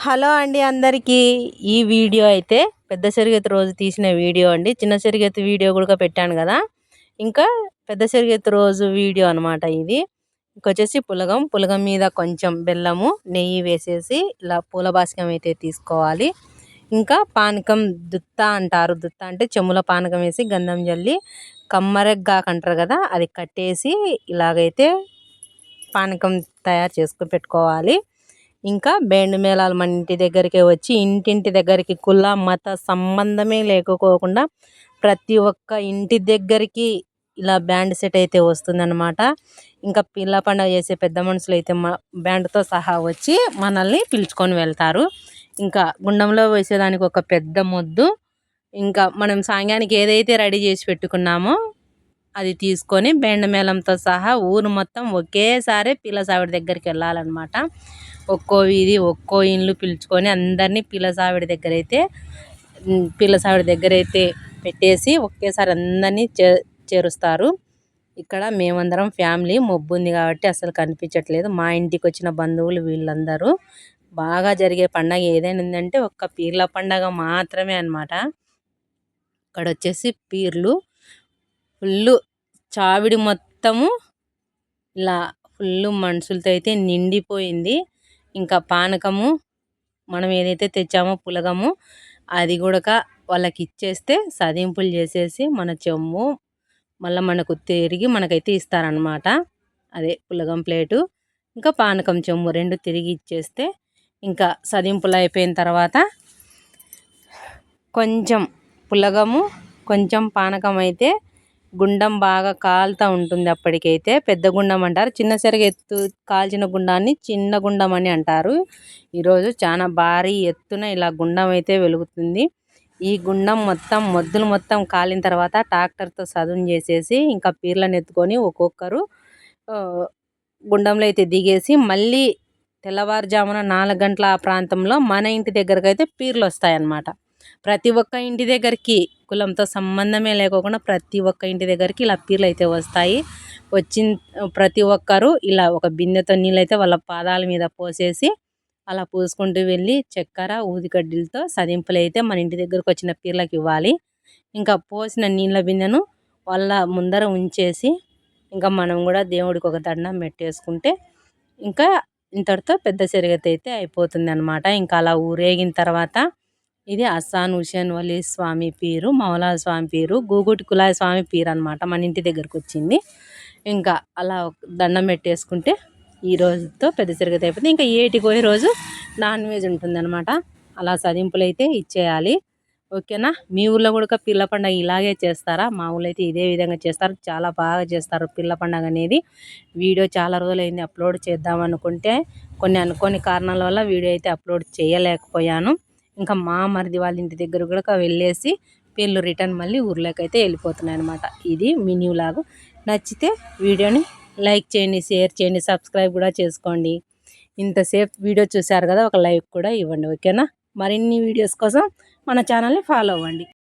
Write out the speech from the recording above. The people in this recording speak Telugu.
హలో అండి అందరికీ. ఈ వీడియో అయితే పెద్ద సరిగతి రోజు తీసిన వీడియో అండి. చిన్న సరిగతి వీడియో కూడా పెట్టాను కదా, ఇంకా పెద్ద సరిగతి రోజు వీడియో అనమాట ఇది. ఇంకొచ్చేసి పులగం మీద కొంచెం బెల్లము నెయ్యి వేసేసి ఇలా పూల బాస్కం అయితే తీసుకోవాలి. ఇంకా పానకం దుత్త అంటారు. దుత్త అంటే చెమ్ముల పానకం వేసి గంధం జల్లి కమ్మరెగ్గాకు అంటారు కదా, అది కట్టేసి ఇలాగైతే పానకం తయారు చేసుకుని పెట్టుకోవాలి. ఇంకా బేండు మేళాలు మన ఇంటి దగ్గరికే వచ్చి ఇంటింటి దగ్గరికి కుల మత సంబంధమే లేకపోకుండా ప్రతి ఒక్క ఇంటి దగ్గరికి ఇలా బ్యాండ్ సెట్ అయితే వస్తుందన్నమాట. ఇంకా పిల్ల పండుగ చేసే పెద్ద మనుషులు అయితే బ్యాండ్తో సహా వచ్చి మనల్ని పిలుచుకొని వెళ్తారు. ఇంకా గుండంలో వేసేదానికి ఒక పెద్ద మొద్దు, ఇంకా మనం సాంగానికి ఏదైతే రెడీ చేసి పెట్టుకున్నామో అది తీసుకొని బేండ మేళంతో సహా ఊరు మొత్తం ఒకేసారి పిల్ల సావిడి దగ్గరికి వెళ్ళాలన్నమాట. ఒక్కో వీధి ఒక్కో ఇండ్లు పిలుచుకొని అందరినీ పిల్ల సావిడి దగ్గర అయితే పెట్టేసి ఒకేసారి అందరినీ చేరుస్తారు. ఇక్కడ మేమందరం ఫ్యామిలీ మబ్బు ఉంది కాబట్టి అసలు కనిపించట్లేదు. మా ఇంటికి వచ్చిన బంధువులు వీళ్ళందరూ. బాగా జరిగే పండగ ఏదైనా ఉందంటే ఒక్క పీర్ల పండగ మాత్రమే అన్నమాట. ఇక్కడ వచ్చేసి పీర్లు ఫుల్ చావిడి మొత్తము ఇలా ఫుల్ మనుషులతో అయితే నిండిపోయింది. ఇంకా పానకము మనం ఏదైతే తెచ్చామో పులగము అది కూడా వాళ్ళకి ఇచ్చేస్తే సదింపులు చేసేసి మన చెమ్ము మళ్ళీ మనకు తిరిగి మనకైతే ఇస్తారనమాట. అదే పులగం ప్లేటు ఇంకా పానకం చెమ్ము రెండు తిరిగి ఇచ్చేస్తే ఇంకా సదింపులు అయిపోయిన తర్వాత కొంచెం పులగము కొంచెం పానకం అయితే గుండం బాగా కాలుతూ ఉంటుంది. అప్పటికైతే పెద్ద గుండం అంటారు, చిన్న సరిగ ఎత్తు కాల్చిన గుండాన్ని చిన్న గుండం అని అంటారు. ఈరోజు చాలా భారీ ఎత్తున ఇలా గుండం అయితే వెలుగుతుంది. ఈ గుండం మొత్తం మొద్దులు మొత్తం కాలిన తర్వాత ట్రాక్టర్తో సదును చేసేసి ఇంకా పీర్లను ఎత్తుకొని ఒక్కొక్కరు గుండంలో అయితే దిగేసి మళ్ళీ తెల్లవారుజామున 4 గంటల ఆ ప్రాంతంలో మన ఇంటి దగ్గరకు అయితే పీర్లు వస్తాయన్నమాట. ప్రతి ఒక్క ఇంటి దగ్గరికి కులంతో సంబంధమే లేకోకుండా ప్రతి ఒక్క ఇంటి దగ్గరికి ఇలా పీర్లు అయితే వస్తాయి. వచ్చిన ప్రతి ఒక్కరు ఇలా ఒక బిందెతో నీళ్ళు అయితే వాళ్ళ పాదాల మీద పోసేసి అలా పూసుకుంటూ వెళ్ళి చక్కెర ఊదికడ్డీలతో సదింపులు అయితే మన ఇంటి దగ్గరకు వచ్చిన పీర్లకు ఇవ్వాలి. ఇంకా పోసిన నీళ్ళ బిందెను వాళ్ళ ముందర ఉంచేసి ఇంకా మనం కూడా దేవుడికి ఒక దండం పెట్టేసుకుంటే ఇంకా ఇంతటితో పెద్ద సరిగతి అయితే అయిపోతుంది అనమాట. ఇంకా అలా ఊరేగిన తర్వాత ఇది అస్సాన్ హుసేన్ వలీ స్వామి పీరు, మౌలా స్వామి పీరు, గూగుటి కులాయి స్వామి పీరు అనమాట మన ఇంటి దగ్గరకు వచ్చింది. ఇంకా అలా దండం పెట్టేసుకుంటే ఈ రోజుతో పెద్ద సరిగతి అయిపోతుంది. ఇంకా ఏటికి పోయే రోజు నాన్ వెజ్ ఉంటుందన్నమాట. అలా సదింపులు అయితే ఇచ్చేయాలి. ఓకేనా. మీ ఊళ్ళో కూడా పిల్ల పండుగ ఇలాగే చేస్తారా? మా ఊళ్ళో అయితే ఇదే విధంగా చేస్తారు. చాలా బాగా చేస్తారు పిల్ల పండుగ అనేది. వీడియో చాలా రోజులైంది అప్లోడ్ చేద్దాం అనుకుంటే కొన్ని అనుకోని కారణాల వల్ల వీడియో అయితే అప్లోడ్ చేయలేకపోయాను. ఇంకా మా మరిది వాళ్ళ ఇంటి దగ్గర కూడా వెళ్ళేసి వీళ్ళు రిటర్న్ మళ్ళీ ఊర్లోకి అయితే వెళ్ళిపోతున్నాయి అనమాట. ఇది మినీ వ్లాగ్. నచ్చితే వీడియోని లైక్ చేయండి, షేర్ చేయండి, సబ్స్క్రైబ్ కూడా చేసుకోండి. ఇంతసేపు వీడియో చూశారు కదా, ఒక లైక్ కూడా ఇవ్వండి. ఓకేనా. మరిన్ని వీడియోస్ కోసం మన ఛానల్ని ఫాలో అవ్వండి.